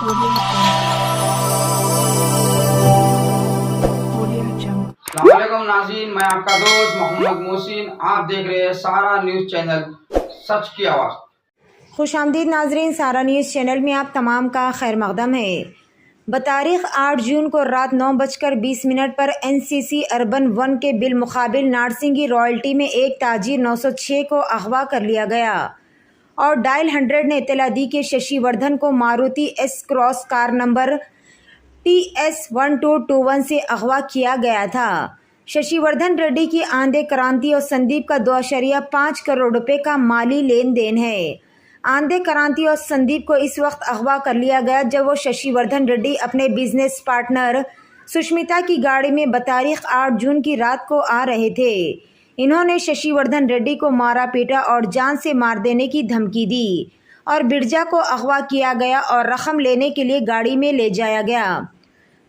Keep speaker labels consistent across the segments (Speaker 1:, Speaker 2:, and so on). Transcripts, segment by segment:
Speaker 1: अस्सलामुअलैकुम नाज़रीन, मैं आपका दोस्त मोहम्मद मोहसिन। आप देख रहे हैं सारा न्यूज़ चैनल, सच की आवाज़।
Speaker 2: खुशामदीद नाजरीन, सारा न्यूज़ चैनल में आप तमाम का खैर मकदम है। बतारीख 8 जून को रात 9:20 पर NCC अर्बन 1 के बिल मुकाबिल नारसिंगी रॉयल्टी में एक ताजिर 906 को अगवा कर लिया गया और डायल 100 ने इत्तला दी कि शशिवर्धन को Maruti S cross car number TS1221 से अगवा किया गया था। शशिवर्धन रेड्डी की आंधे क्रांति और संदीप का 2.5 करोड़ रुपए का माली लेन देन है। आंधे क्रांति और संदीप को इस वक्त अगवा कर लिया गया जब वो शशिवर्धन रेड्डी अपने बिजनेस पार्टनर सुष्मिता की गाड़ी में बतारीख 8 जून की रात को आ रहे थे। इन्होंने शशिवर्धन रेड्डी को मारा पीटा और जान से मार देने की धमकी दी और बिरजा को अगवा किया गया और रकम लेने के लिए गाड़ी में ले जाया गया।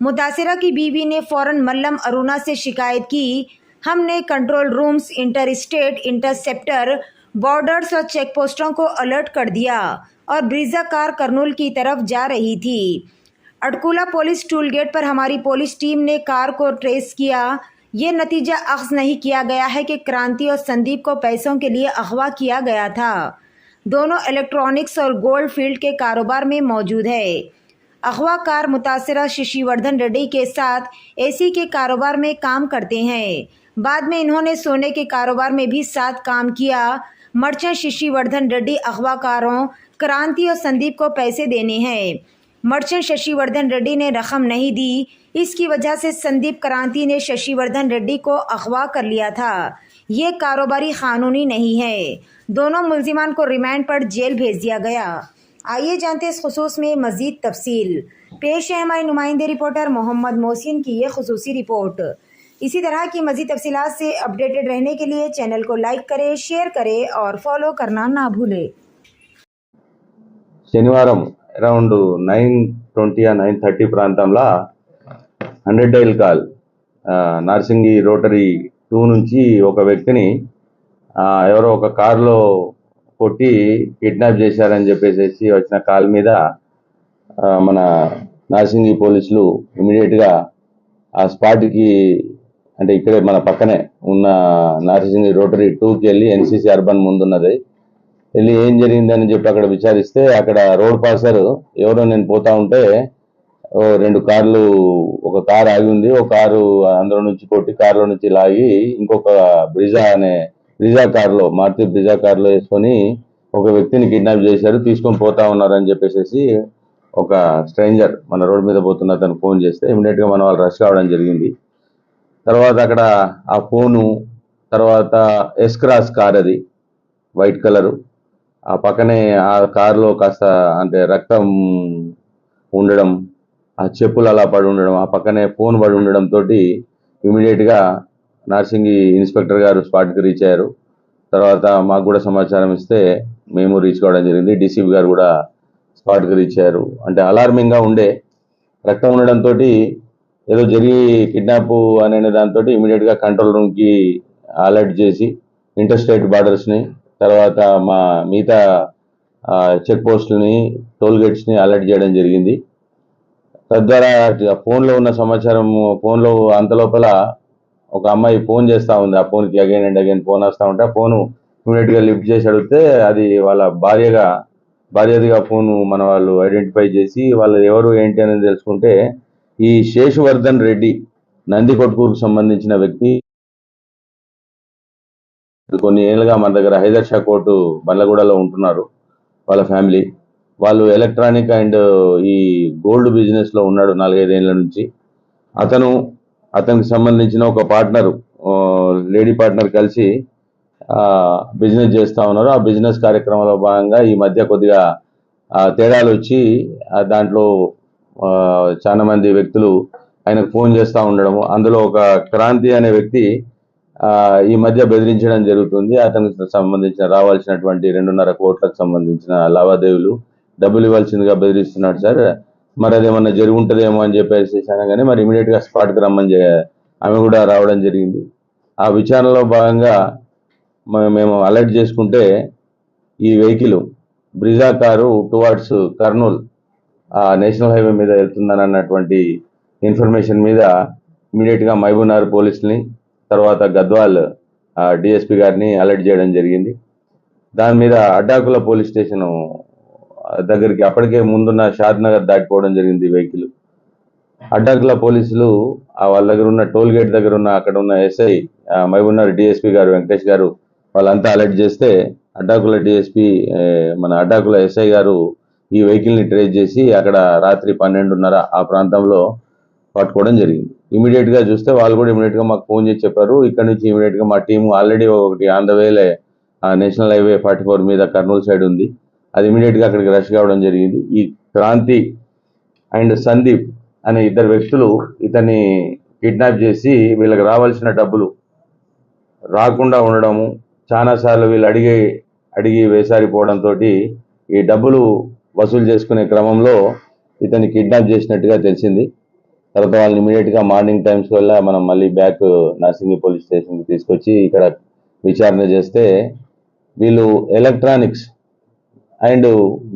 Speaker 2: मुतासिरा की बीवी ने फ़ौरन मल्लम अरुणा से शिकायत की। हमने control rooms, inter-state interceptor, borders और चेक पोस्टों को अलर्ट कर दिया और ब्रीजा कार करनूल की तरफ जा रही थी। अटकुला पुलिस टूल गेट पर हमारी पुलिस टीम ने कार को ट्रेस किया। ये नतीजा अख्ज़ नहीं किया गया है कि क्रांति और संदीप को पैसों के लिए अगवा किया गया था। दोनों इलेक्ट्रॉनिक्स और गोल्ड फील्ड के कारोबार में मौजूद है। अगवा कार मुतासिरा शशिवर्धन रेड्डी के साथ AC के कारोबार में काम करते हैं। बाद में इन्होंने सोने के कारोबार में भी साथ काम किया। मर्चेंट शशिवर्धन रेड्डी अगवाकारों क्रांति और संदीप को पैसे देने हैं। मर्चेंट शशिवर्धन रेड्डी ने रकम नहीं दी, इसकी वजह से संदीप क्रांति ने शशिवर्धन रेड्डी को अगवा कर लिया था। ये कारोबारी कानूनी नहीं है। दोनों मुल्जिमान को रिमांड पर जेल भेज दिया गया। आइए जानते इस खुसूस में मज़ीद तफसील। पेश है हमारे नुमाइंदे रिपोर्टर मोहम्मद मोहसिन की ये खुसूसी रिपोर्ट। इसी तरह की मज़ीद तफसीलात से अपडेटेड रहने के लिए चैनल को लाइक करें, शेयर करें और फॉलो करना ना भूलें।
Speaker 3: శనివారం అరౌండ్ 9:20 ఆ 9:30 ప్రాంతంలో 100 డైల్ కాల్ నార్సింగి రోటరీ 2 నుంచి ఒక వ్యక్తిని ఎవరో ఒక కారులో కొట్టి కిడ్నాప్ చేశారని చెప్పేసి వచ్చిన కాల్ మీద మన నార్సింగి పోలీసులు ఇమీడియట్గా ఆ స్పాట్కి, అంటే ఇక్కడే మన పక్కనే ఉన్న నార్సింగి రోటరీ 2కి వెళ్ళి NCC అర్బన్ ముందున్నది వెళ్ళి ఏం జరిగిందని చెప్పి అక్కడ విచారిస్తే అక్కడ రోడ్ పాసర్ ఎవరో నేను పోతా ఉంటే 2 కార్లు, ఒక కారు ఆగి ఉంది, ఒక కారు అందులో నుంచి కొట్టి కారులో నుంచి లాగి ఇంకొక బ్రిజా కారులో, మారుతి బ్రిజా కారులో వేసుకొని ఒక వ్యక్తిని కిడ్నాప్ చేశారు, తీసుకొని పోతా ఉన్నారని చెప్పేసి ఒక స్ట్రేంజర్ మన రోడ్ మీద పోతున్న అతను ఫోన్ చేస్తే ఇమీడియట్గా మన వాళ్ళు రష్ కావడం జరిగింది. తర్వాత అక్కడ ఆ ఫోను, తర్వాత ఎస్ క్రాస్ కార్, అది వైట్ కలరు, ఆ పక్కనే ఆ కారులో కాస్త అంటే రక్తం ఉండడం, ఆ చెప్పులు అలా పడి ఉండడం, ఆ పక్కనే ఫోన్ పడి ఉండడంతో ఇమీడియట్గా నార్సింగి ఇన్స్పెక్టర్ గారు స్పాట్కి రీచ్ అయ్యారు. తర్వాత మాకు కూడా సమాచారం ఇస్తే మేము రీచ్ కావడం జరిగింది. DCP గారు కూడా స్పాట్కి రీచ్ అయ్యారు. అంటే అలార్మింగ్గా ఉండే రక్తం ఉండడంతో ఏదో జరిగి కిడ్నాప్ అనే దాంతో ఇమీడియట్గా కంట్రోల్ రూమ్కి అలర్ట్ చేసి ఇంటర్స్టేట్ బార్డర్స్ని, తర్వాత మా మిగతా చెక్ పోస్టులని, టోల్ గేట్స్ని అలర్ట్ చేయడం జరిగింది. తద్వారా ఫోన్లో ఉన్న సమాచారం, ఫోన్లో అంతలోపల ఒక అమ్మాయి ఫోన్ చేస్తూ ఉంది. ఆ ఫోన్కి అగైన్ అండ్ అగైన్ ఫోన్ వస్తూ ఉంటే ఆ ఫోను ఇమీడియట్గా లిఫ్ట్ చేసి అడిగితే అది వాళ్ళ భార్యదిగా ఫోను మన వాళ్ళు ఐడెంటిఫై చేసి వాళ్ళు ఎవరు ఏంటి అనేది తెలుసుకుంటే ఈ శేషవర్ధన్ రెడ్డి నందికొట్కూరుకు సంబంధించిన వ్యక్తి. కొన్ని ఏళ్ళుగా మన దగ్గర హైదర్ షా కోర్టు బండ్లగూడలో ఉంటున్నారు. వాళ్ళ ఫ్యామిలీ వాళ్ళు ఎలక్ట్రానిక్ అండ్ ఈ గోల్డ్ బిజినెస్లో ఉన్నాడు 4-5 ఏళ్ళ నుంచి. అతనికి సంబంధించిన ఒక పార్ట్నర్, లేడీ పార్ట్నర్ కలిసి బిజినెస్ చేస్తూ ఉన్నారు. ఆ బిజినెస్ కార్యక్రమంలో భాగంగా ఈ మధ్య కొద్దిగా తేడాలు వచ్చి దాంట్లో చాలా మంది వ్యక్తులు ఆయనకు ఫోన్ చేస్తూ ఉండడము, అందులో ఒక క్రాంతి అనే వ్యక్తి ఈ మధ్య బెదిరించడం జరుగుతుంది. అతనికి సంబంధించిన రావాల్సినటువంటి 2.5 కోట్లకు సంబంధించిన లావాదేవీలు డబ్బులు ఇవ్వాల్సిందిగా బెదిరిస్తున్నాడు సార్, మరి అదేమన్నా జరిగి ఉంటుందేమో అని చెప్పేసి అనగానే మరి ఇమీడియట్గా స్పాట్కి రమ్మని ఆమె కూడా రావడం జరిగింది. ఆ విచారణలో భాగంగా మేము అలర్ట్ చేసుకుంటే ఈ vehicle Brezza car towards Kurnool national highway మీద వెళ్తుందని అన్నటువంటి ఇన్ఫర్మేషన్ మీద ఇమీడియట్గా మహబూబ్నగర్ పోలీసుని, తర్వాత గద్వాల్ డిఎస్పీ గారిని అలర్ట్ చేయడం జరిగింది. దాని మీద అడ్డాకుల పోలీస్ స్టేషన్ దగ్గరికి అప్పటికే ముందున్న షాద్ నగర్ దాటిపోవడం జరిగింది వెహికల్. అడ్డాకుల పోలీసులు వాళ్ళ దగ్గర ఉన్న టోల్ గేట్ దగ్గర ఉన్న అక్కడ ఉన్న ఎస్ఐ మహబూబ్నగర్ డిఎస్పీ గారు వెంకటేష్ గారు వాళ్ళంతా అలర్ట్ చేస్తే అడ్డాకుల డిఎస్పీ మన అడ్డాకుల ఎస్ఐ గారు ఈ వెహికల్ని ట్రేస్ చేసి అక్కడ రాత్రి 12:30 ఆ ప్రాంతంలో పట్టుకోవడం జరిగింది. ఇమీడియట్గా చూస్తే వాళ్ళు కూడా ఇమీడియట్గా మాకు ఫోన్ చేసి చెప్పారు. ఇక్కడ నుంచి ఇమీడియట్గా మా టీం ఆల్రెడీ ఒకటి ఆన్ ద వేలే నేషనల్ హైవే 44 మీద కర్నూలు సైడ్ ఉంది, అది ఇమీడియట్గా అక్కడికి రష్ కావడం జరిగింది. ఈ క్రాంతి అండ్ సందీప్ అనే ఇద్దరు వ్యక్తులు ఇతన్ని కిడ్నాప్ చేసి వీళ్ళకి రావాల్సిన డబ్బులు రాకుండా ఉండడము, చాలాసార్లు వీళ్ళు అడిగి వేసారిపోవడంతో ఈ డబ్బులు వసూలు చేసుకునే క్రమంలో ఇతన్ని కిడ్నాప్ చేసినట్టుగా తెలిసింది. తర్వాత వాళ్ళని ఇమీడియట్గా మార్నింగ్ టైమ్స్ వల్ల మనం మళ్ళీ బ్యాక్ నార్సింగి పోలీస్ స్టేషన్కి తీసుకొచ్చి ఇక్కడ విచారణ చేస్తే వీళ్ళు ఎలక్ట్రానిక్స్ అండ్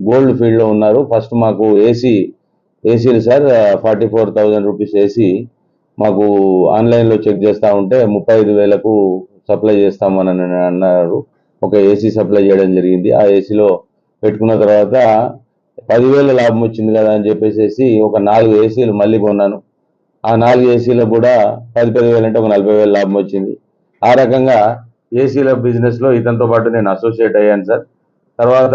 Speaker 3: గోల్డ్ ఫీల్డ్లో ఉన్నారు. ఫస్ట్ మాకు ఏసీలు సార్ 44,000 రూపీస్ ఏసీ మాకు ఆన్లైన్లో చెక్ చేస్తూ ఉంటే 35,000కు సప్లై చేస్తామని అన్నారు. ఒక ఏసీ సప్లై చేయడం జరిగింది. ఆ ఏసీలో పెట్టుకున్న తర్వాత 10,000 లాభం వచ్చింది కదా అని చెప్పేసి ఒక 4 ఏసీలు మళ్ళీ కొన్నాను. ఆ 4 ఏసీలో కూడా 10,000 అంటే ఒక 40,000 లాభం వచ్చింది. ఆ రకంగా ఏసీల బిజినెస్లో ఇతనితో పాటు నేను అసోసియేట్ అయ్యాను సార్. తర్వాత